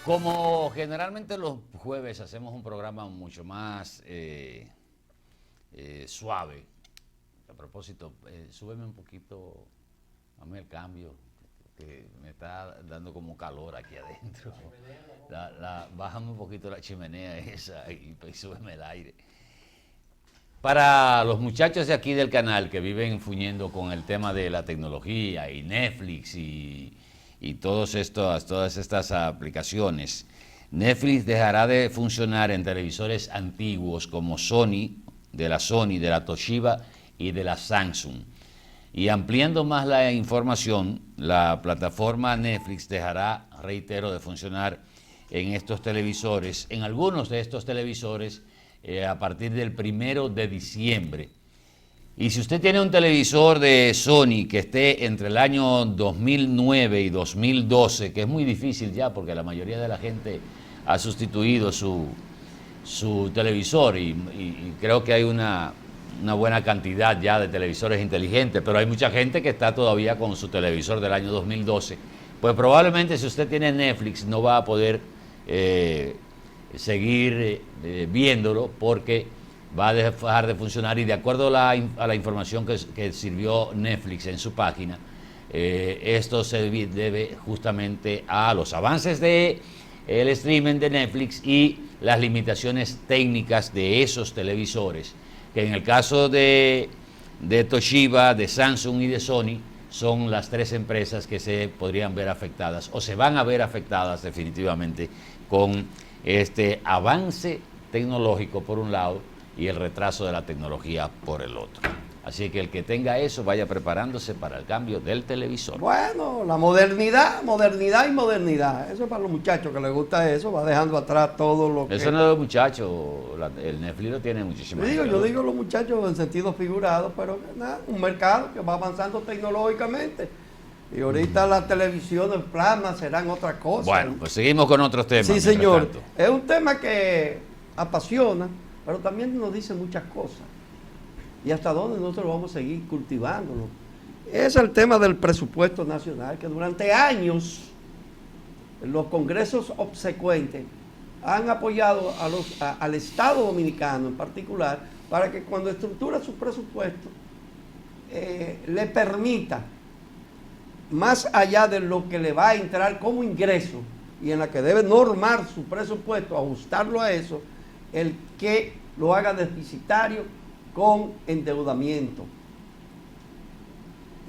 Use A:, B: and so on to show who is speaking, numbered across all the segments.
A: Como generalmente los jueves hacemos un programa mucho más suave. A propósito, súbeme un poquito, dame el cambio, que me está dando como calor aquí adentro. Bájame un poquito la chimenea esa y súbeme el aire. Para los muchachos de aquí del canal que viven fuñendo con el tema de la tecnología y Netflix y todas estas aplicaciones, Netflix dejará de funcionar en televisores antiguos como Sony, de la Toshiba y de la Samsung. Y ampliando más la información, la plataforma Netflix dejará, reitero, de funcionar en estos televisores, en algunos de estos televisores, a partir del 1 de diciembre. Y si usted tiene un televisor de Sony que esté entre el año 2009 y 2012, que es muy difícil ya porque la mayoría de la gente ha sustituido su televisor y creo que hay una buena cantidad ya de televisores inteligentes, pero hay mucha gente que está todavía con su televisor del año 2012, pues probablemente si usted tiene Netflix no va a poder seguir viéndolo porque va a dejar de funcionar. Y de acuerdo a la información que sirvió Netflix en su página, esto se debe justamente a los avances del streaming de Netflix y las limitaciones técnicas de esos televisores, que en el caso de Toshiba, de Samsung y de Sony son las tres empresas que se podrían ver afectadas o se van a ver afectadas definitivamente con este avance tecnológico por un lado y el retraso de la tecnología por el otro. Así que el que tenga eso vaya preparándose para el cambio del televisor.
B: Bueno, la modernidad y modernidad. Eso es para los muchachos que les gusta eso, va dejando atrás todo lo que...
A: Eso no es de los muchachos, el Netflix lo tiene muchísimo.
B: Yo digo los muchachos en sentido figurado, pero nada, un mercado que va avanzando tecnológicamente. Y ahorita las televisiones planas serán otra cosa.
A: Bueno, pues seguimos con otros temas.
B: Sí, señor. Es un tema que apasiona, pero también nos dice muchas cosas. ¿Y hasta dónde nosotros vamos a seguir cultivándolo? Es el tema del presupuesto nacional, que durante años los congresos obsecuentes han apoyado al Estado Dominicano en particular para que cuando estructura su presupuesto le permita, más allá de lo que le va a entrar como ingreso y en la que debe normar su presupuesto, ajustarlo a eso, el que lo haga deficitario con endeudamiento.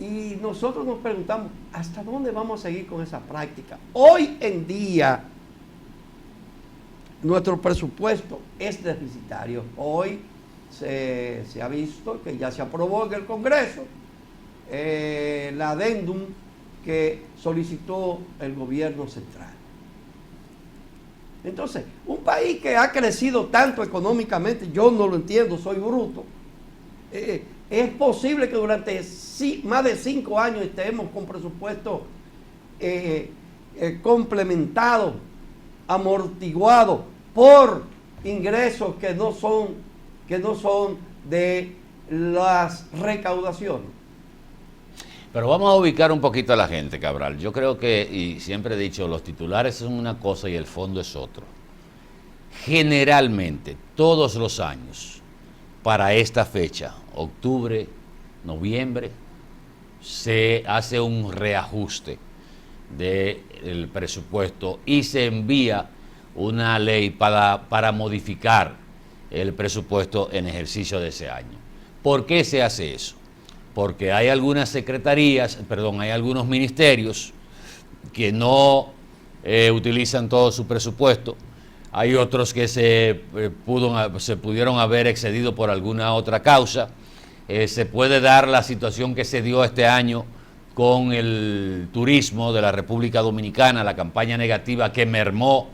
B: Y nosotros nos preguntamos, ¿hasta dónde vamos a seguir con esa práctica? Hoy en día, nuestro presupuesto es deficitario. Hoy se ha visto que ya se aprobó en el Congreso la adendum que solicitó el gobierno central. Entonces, un país que ha crecido tanto económicamente, yo no lo entiendo, soy bruto. Es posible que durante más de 5 años estemos con presupuesto complementado, amortiguado por ingresos que no son de las recaudaciones.
A: Pero vamos a ubicar un poquito a la gente, Cabral. Yo creo que, y siempre he dicho, los titulares son una cosa y el fondo es otro. Generalmente, todos los años, para esta fecha, octubre, noviembre, se hace un reajuste del presupuesto y se envía una ley para modificar el presupuesto en ejercicio de ese año. ¿Por qué se hace eso? Porque hay algunas hay algunos ministerios que no utilizan todo su presupuesto. Hay otros que se pudieron haber excedido por alguna otra causa. Se puede dar la situación que se dio este año con el turismo de la República Dominicana, la campaña negativa que mermó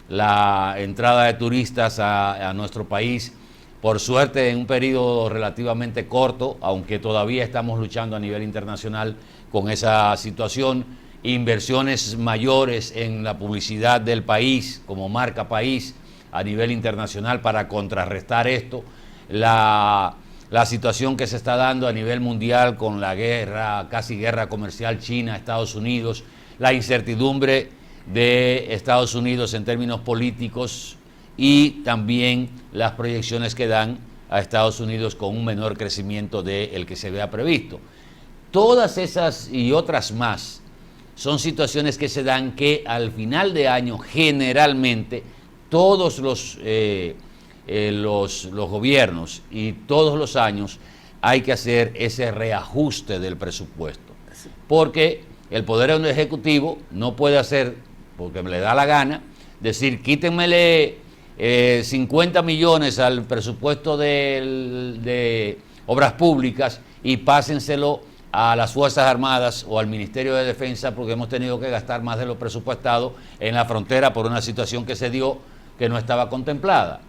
A: la entrada de turistas a nuestro país. Por suerte, en un periodo relativamente corto, aunque todavía estamos luchando a nivel internacional con esa situación, inversiones mayores en la publicidad del país, como marca país, a nivel internacional para contrarrestar esto, la situación que se está dando a nivel mundial con la guerra, casi guerra comercial China-Estados Unidos, la incertidumbre de Estados Unidos en términos políticos y también las proyecciones que dan a Estados Unidos con un menor crecimiento del que se había previsto. Todas esas y otras más son situaciones que se dan que al final de año generalmente todos los gobiernos y todos los años hay que hacer ese reajuste del presupuesto, porque el Poder Ejecutivo no puede hacer, porque le da la gana, decir quítenmele 50 millones al presupuesto de obras públicas y pásenselo a las Fuerzas Armadas o al Ministerio de Defensa, porque hemos tenido que gastar más de lo presupuestado en la frontera por una situación que se dio que no estaba contemplada.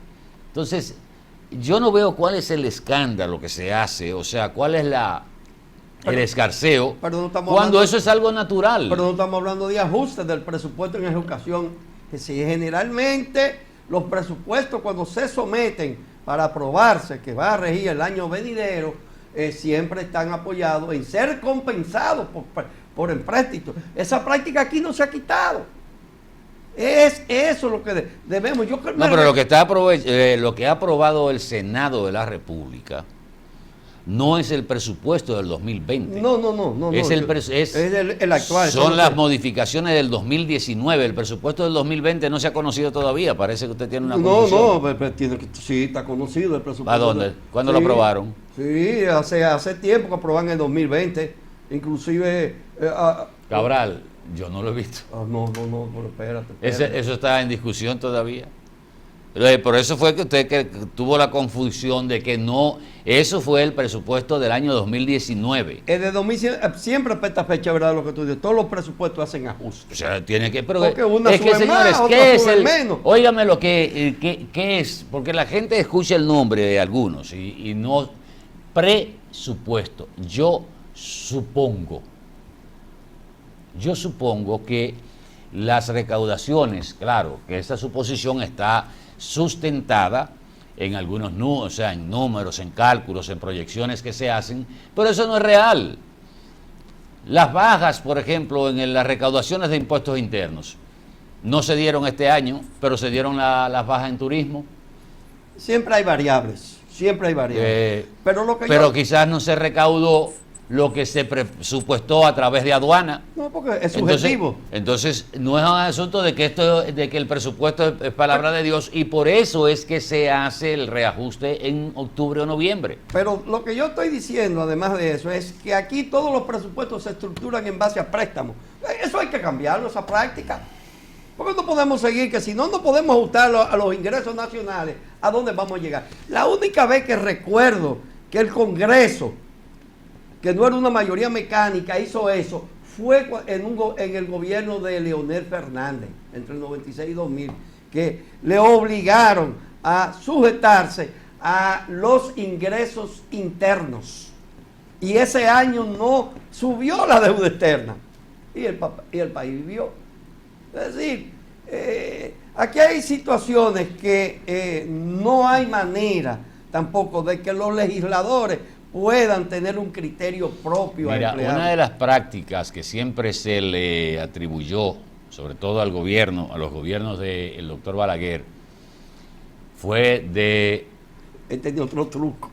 A: Entonces, yo no veo cuál es el escándalo que se hace, o sea, cuál es el escarceo, cuando eso es algo natural.
B: Pero no estamos hablando de ajustes del presupuesto en educación, que si generalmente los presupuestos cuando se someten para aprobarse, que va a regir el año venidero, siempre están apoyados en ser compensados por empréstitos. Esa práctica aquí no se ha quitado. Es eso lo que debemos. No,
A: pero lo que ha aprobado el Senado de la República no es el presupuesto del 2020.
B: No.
A: Es
B: el actual.
A: Son las modificaciones del 2019. El presupuesto del 2020 no se ha conocido todavía. Parece que usted tiene una confusión.
B: Sí, está conocido el presupuesto.
A: ¿A dónde? ¿Cuándo lo aprobaron?
B: Sí, hace tiempo que aprobaron en el 2020. Inclusive...
A: Cabral, yo no lo he visto.
B: No, espérate.
A: Eso está en discusión todavía. Por eso fue que usted tuvo la confusión de que no, eso fue el presupuesto del año 2019.
B: De 2000, siempre para esta fecha, ¿verdad? Lo que tú dices, todos los presupuestos hacen ajustes.
A: O sea, tiene que, pero
B: porque una
A: es que, señores,
B: más,
A: ¿qué es
B: menos?
A: Óigame lo qué es, porque la gente escucha el nombre de algunos y no, presupuesto. Yo supongo que las recaudaciones, claro, que esa suposición está sustentada en algunos números, o sea, en números, en cálculos, en proyecciones que se hacen, pero eso no es real. Las bajas, por ejemplo, en las recaudaciones de impuestos internos, no se dieron este año, pero se dieron las bajas en turismo.
B: Siempre hay variables,
A: pero quizás no se recaudó lo que se presupuestó a través de aduana.
B: No, porque es subjetivo.
A: Entonces no es un asunto de que el presupuesto es palabra de Dios, y por eso es que se hace el reajuste en octubre o noviembre.
B: Pero lo que yo estoy diciendo, además de eso, es que aquí todos los presupuestos se estructuran en base a préstamos. Eso hay que cambiarlo, esa práctica. Porque no podemos seguir, que si no podemos ajustarlo a los ingresos nacionales, ¿a dónde vamos a llegar? La única vez que recuerdo que el Congreso, que no era una mayoría mecánica, hizo eso, fue en el gobierno de Leonel Fernández, entre el 96 y 2000, que le obligaron a sujetarse a los ingresos internos. Y ese año no subió la deuda externa. Y el país vivió. Es decir, aquí hay situaciones que no hay manera tampoco de que los legisladores puedan tener un criterio propio.
A: Mira, una de las prácticas que siempre se le atribuyó, sobre todo al gobierno, a los gobiernos del doctor Balaguer, fue de...
B: Tenía otro truco.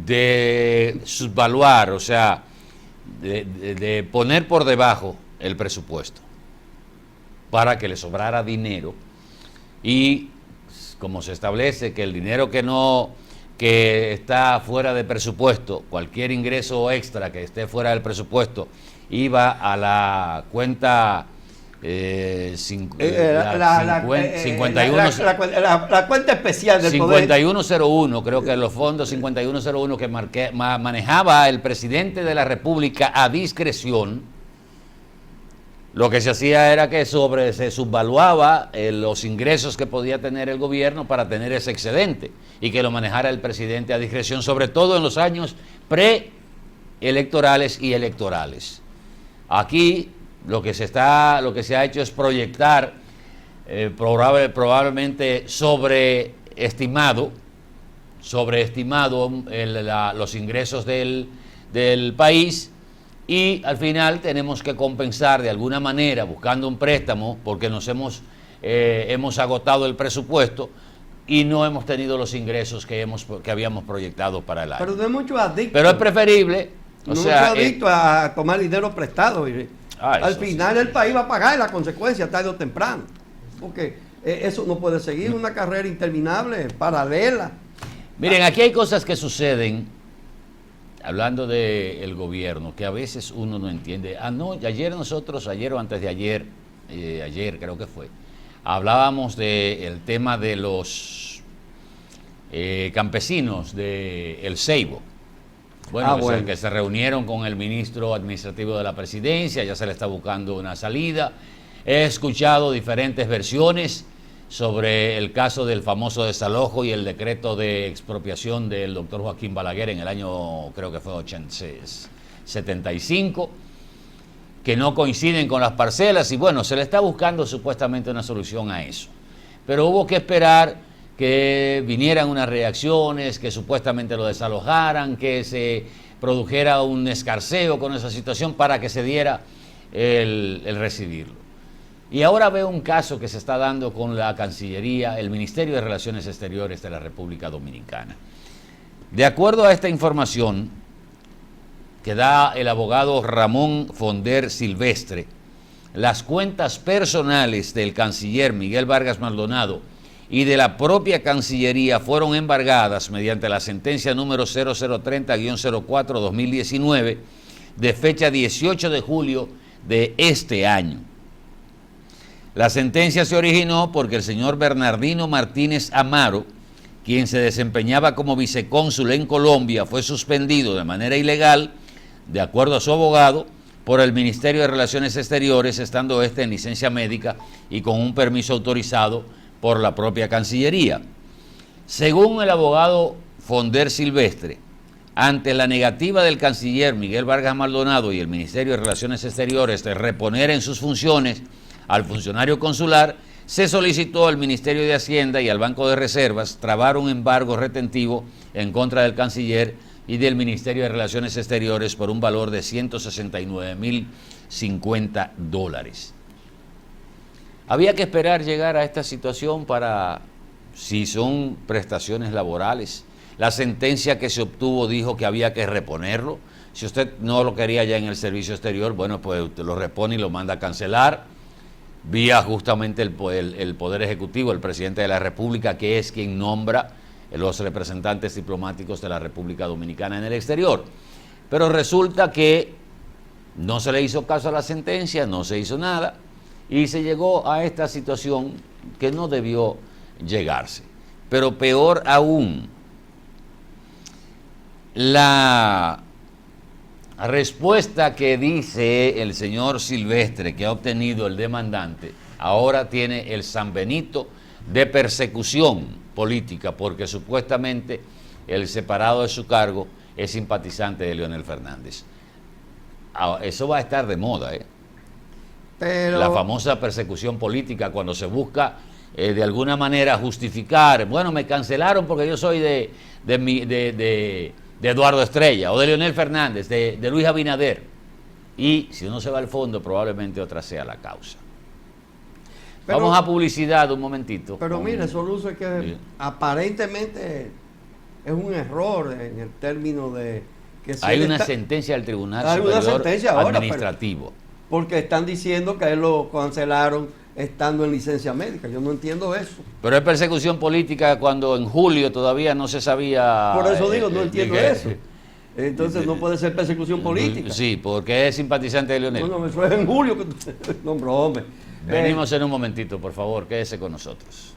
A: De subvaluar, o sea, de poner por debajo el presupuesto para que le sobrara dinero, y como se establece que el dinero que está fuera de presupuesto, cualquier ingreso extra que esté fuera del presupuesto, iba a la cuenta
B: 51, la cuenta especial del
A: 5101, creo que los fondos 5101 que manejaba el presidente de la República a discreción. Lo que se hacía era que se subvaluaba los ingresos que podía tener el gobierno para tener ese excedente, y que lo manejara el presidente a discreción, sobre todo en los años preelectorales y electorales. Aquí lo que se ha hecho es proyectar probablemente sobreestimado los ingresos del país, y al final tenemos que compensar de alguna manera buscando un préstamo porque nos hemos agotado el presupuesto y no hemos tenido los ingresos que habíamos proyectado para el año.
B: Pero no hay muchos adictos.
A: Pero es preferible,
B: no hay muchos adictos a tomar dinero prestado. Al final sí, el país va a pagar las consecuencias tarde o temprano. Porque eso no puede seguir una carrera interminable, paralela.
A: Miren, aquí hay cosas que suceden, hablando del gobierno, que a veces uno no entiende. Ayer o antes de ayer, ayer creo que fue, hablábamos del tema de los campesinos de El Ceibo. Bueno, que se reunieron con el ministro administrativo de la presidencia, ya se le está buscando una salida. He escuchado diferentes versiones sobre el caso del famoso desalojo y el decreto de expropiación del doctor Joaquín Balaguer en el año, creo que fue 75, que no coinciden con las parcelas, y bueno, se le está buscando supuestamente una solución a eso. Pero hubo que esperar que vinieran unas reacciones, que supuestamente lo desalojaran, que se produjera un escarceo con esa situación para que se diera el recibirlo. Y ahora veo un caso que se está dando con la Cancillería, el Ministerio de Relaciones Exteriores de la República Dominicana. De acuerdo a esta información que da el abogado Ramón Fonder Silvestre, las cuentas personales del canciller Miguel Vargas Maldonado y de la propia Cancillería fueron embargadas mediante la sentencia número 0030-04-2019 de fecha 18 de julio de este año. La sentencia se originó porque el señor Bernardino Martínez Amaro, quien se desempeñaba como vicecónsul en Colombia, fue suspendido de manera ilegal, de acuerdo a su abogado, por el Ministerio de Relaciones Exteriores, estando este en licencia médica y con un permiso autorizado por la propia Cancillería. Según el abogado Fonder Silvestre, ante la negativa del canciller Miguel Vargas Maldonado y el Ministerio de Relaciones Exteriores de reponer en sus funciones al funcionario consular, se solicitó al Ministerio de Hacienda y al Banco de Reservas trabar un embargo retentivo en contra del canciller y del Ministerio de Relaciones Exteriores por un valor de $169.050. Había que esperar llegar a esta situación para, si son prestaciones laborales. La sentencia que se obtuvo dijo que había que reponerlo. Si usted no lo quería ya en el servicio exterior, bueno, pues usted lo repone y lo manda a cancelar, vía justamente el Poder Ejecutivo, el presidente de la República, que es quien nombra los representantes diplomáticos de la República Dominicana en el exterior. Pero resulta que no se le hizo caso a la sentencia, no se hizo nada, y se llegó a esta situación que no debió llegarse. Pero peor aún, la respuesta que dice el señor Silvestre que ha obtenido el demandante ahora tiene el sanbenito de persecución política, porque supuestamente el separado de su cargo es simpatizante de Leonel Fernández. Eso va a estar de moda, Pero la famosa persecución política, cuando se busca de alguna manera justificar, bueno, me cancelaron porque yo soy de Eduardo Estrella o de Leonel Fernández, de Luis Abinader, y si uno se va al fondo probablemente otra sea la causa. Pero, vamos a publicidad un momentito.
B: Pero mire, Soluso, es que aparentemente es un error en el término de que
A: hay una sentencia del Tribunal Superior Administrativo.
B: Porque están diciendo que a él lo cancelaron estando en licencia médica. Yo no entiendo eso.
A: Pero es persecución política cuando en julio todavía no se sabía.
B: Por eso digo, no entiendo eso. Entonces no puede ser persecución política.
A: Sí, porque es simpatizante de Leonel.
B: No, eso es en julio. No, hombre.
A: Venimos en un momentito, por favor, quédese con nosotros.